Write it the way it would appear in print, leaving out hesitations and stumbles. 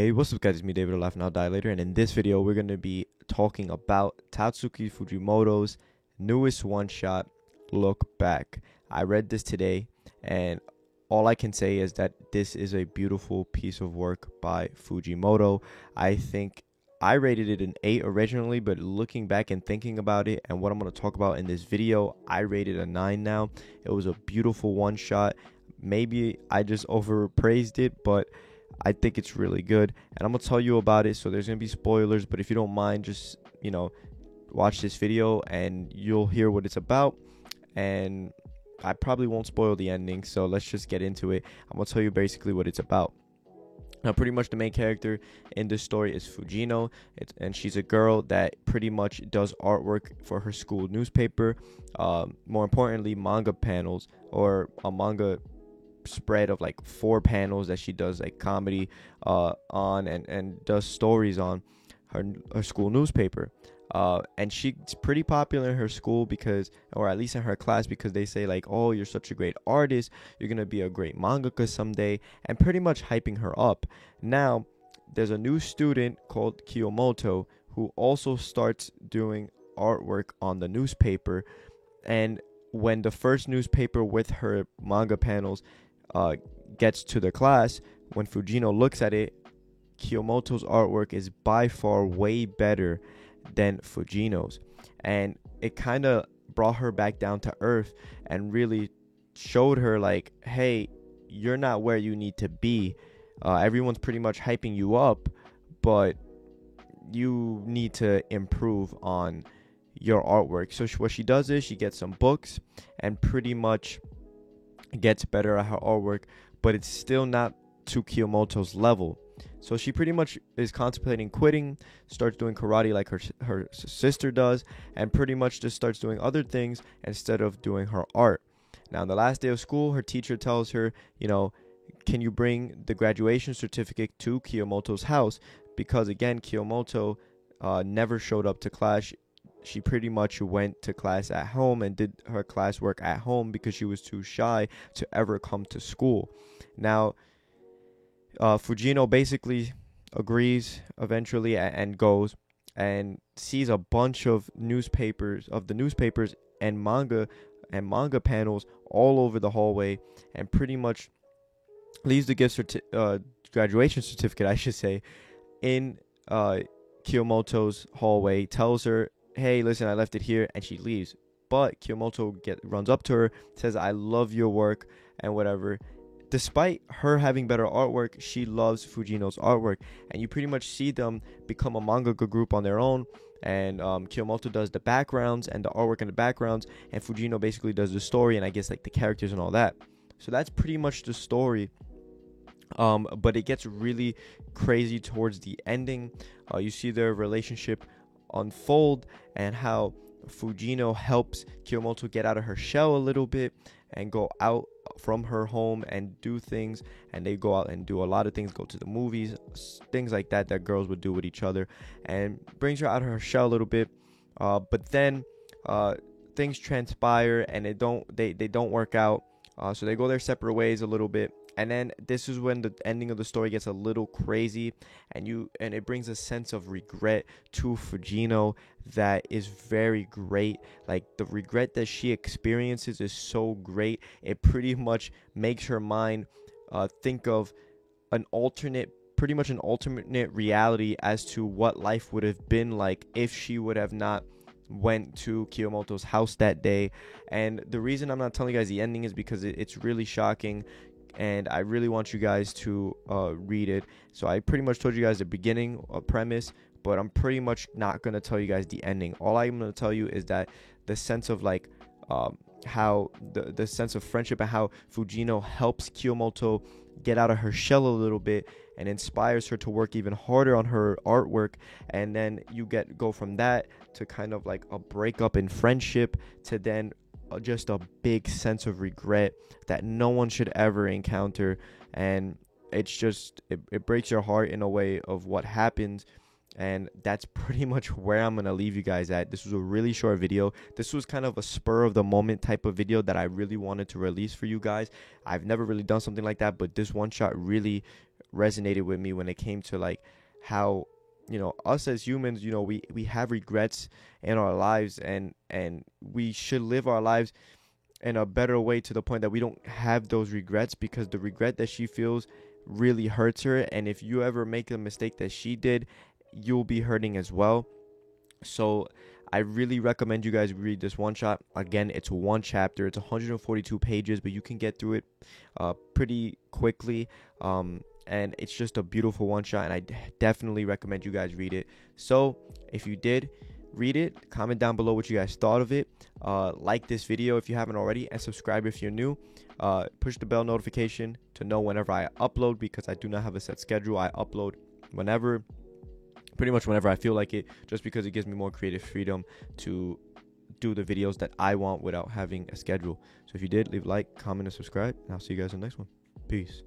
Hey, what's up guys, it's me David, Laugh Now Die Later, and in this video we're going to be talking about Tatsuki Fujimoto's newest one-shot, Look Back. I read this today, and all I can say is that this is a beautiful piece of work by Fujimoto. I think I rated it an 8 originally, but looking back and thinking about it and what I'm going to talk about in this video, I rated a 9 now. It was a beautiful one-shot. Maybe I just overpraised it, but I think it's really good, and I'm gonna tell you about it. So there's gonna be spoilers, but if you don't mind, just watch this video and you'll hear what it's about. And I probably won't spoil the ending, so let's just get into it. I'm gonna tell you basically what it's about. Now, pretty much the main character in this story is Fujino, and she's a girl that pretty much does artwork for her school newspaper. More importantly, manga panels, or a manga spread of like 4 panels that she does like comedy on and does stories on her school newspaper. And she's pretty popular in her school because, or at least in her class, because they say like, oh, you're such a great artist, you're gonna be a great mangaka someday, and pretty much hyping her up. Now there's a new student called Kiyomoto who also starts doing artwork on the newspaper, and when the first newspaper with her manga panels gets to the class, when Fujino looks at it, Kiyomoto's artwork is by far way better than Fujino's, and it kind of brought her back down to earth and really showed her like, hey, you're not where you need to be. Everyone's pretty much hyping you up, but you need to improve on your artwork. So what she does is she gets some books and pretty much gets better at her artwork, but it's still not to Kiyomoto's level. So she pretty much is contemplating quitting, starts doing karate like her sister does, and pretty much just starts doing other things instead of doing her art. Now, on the last day of school, her teacher tells her, can you bring the graduation certificate to Kiyomoto's house? Because again, Kiyomoto never showed up to class. She pretty much went to class at home and did her classwork at home because she was too shy to ever come to school. Now, Fujino basically agrees eventually and goes and sees a bunch of newspapers and manga panels all over the hallway, and pretty much leaves the graduation certificate, I should say, in Kiyomoto's hallway, tells her, hey, listen, I left it here, and she leaves. But Kiyomoto runs up to her, says, I love your work, and whatever. Despite her having better artwork, she loves Fujino's artwork, and you pretty much see them become a mangaka group on their own. And Kiyomoto does the backgrounds and the artwork in the backgrounds, and Fujino basically does the story and I guess like the characters and all that. So that's pretty much the story. But it gets really crazy towards the ending. You see their relationship unfold and how Fujino helps Kiyomoto get out of her shell a little bit and go out from her home and do things, and they go out and do a lot of things, go to the movies, things like that girls would do with each other, and brings her out of her shell a little bit. But then things transpire and they don't work out, so they go their separate ways a little bit. And then this is when the ending of the story gets a little crazy, and it brings a sense of regret to Fujino that is very great. Like, the regret that she experiences is so great, it pretty much makes her mind think of pretty much an alternate reality as to what life would have been like if she would have not went to Kiyomoto's house that day. And the reason I'm not telling you guys the ending is because it's really shocking, and I really want you guys to read it. So I pretty much told you guys the beginning premise, but I'm pretty much not going to tell you guys the ending. All I'm going to tell you is that the sense of like how the sense of friendship and how Fujino helps Kiyomoto get out of her shell a little bit and inspires her to work even harder on her artwork. And then you go from that to kind of like a breakup in friendship to then just a big sense of regret that no one should ever encounter. And it's just it breaks your heart in a way of what happens. And that's pretty much where I'm gonna leave you guys at. This was a really short video. This was kind of a spur of the moment type of video that I really wanted to release for you guys. I've never really done something like that, but this one shot really resonated with me when it came to like how, you know, us as humans, you know, we have regrets in our lives, and we should live our lives in a better way, to the point that we don't have those regrets, because the regret that she feels really hurts her. And if you ever make a mistake that she did, you'll be hurting as well. So I really recommend you guys read this one shot. Again, it's one chapter. It's 142 pages, but you can get through it pretty quickly. And it's just a beautiful one shot, and I definitely recommend you guys read it. So if you did read it, comment down below what you guys thought of it. Like this video if you haven't already, and subscribe if you're new. Push the bell notification to know whenever I upload, because I do not have a set schedule. I upload pretty much whenever I feel like it, just because it gives me more creative freedom to do the videos that I want without having a schedule. So if you did, leave a like, comment, and subscribe, and I'll see you guys in the next one. Peace.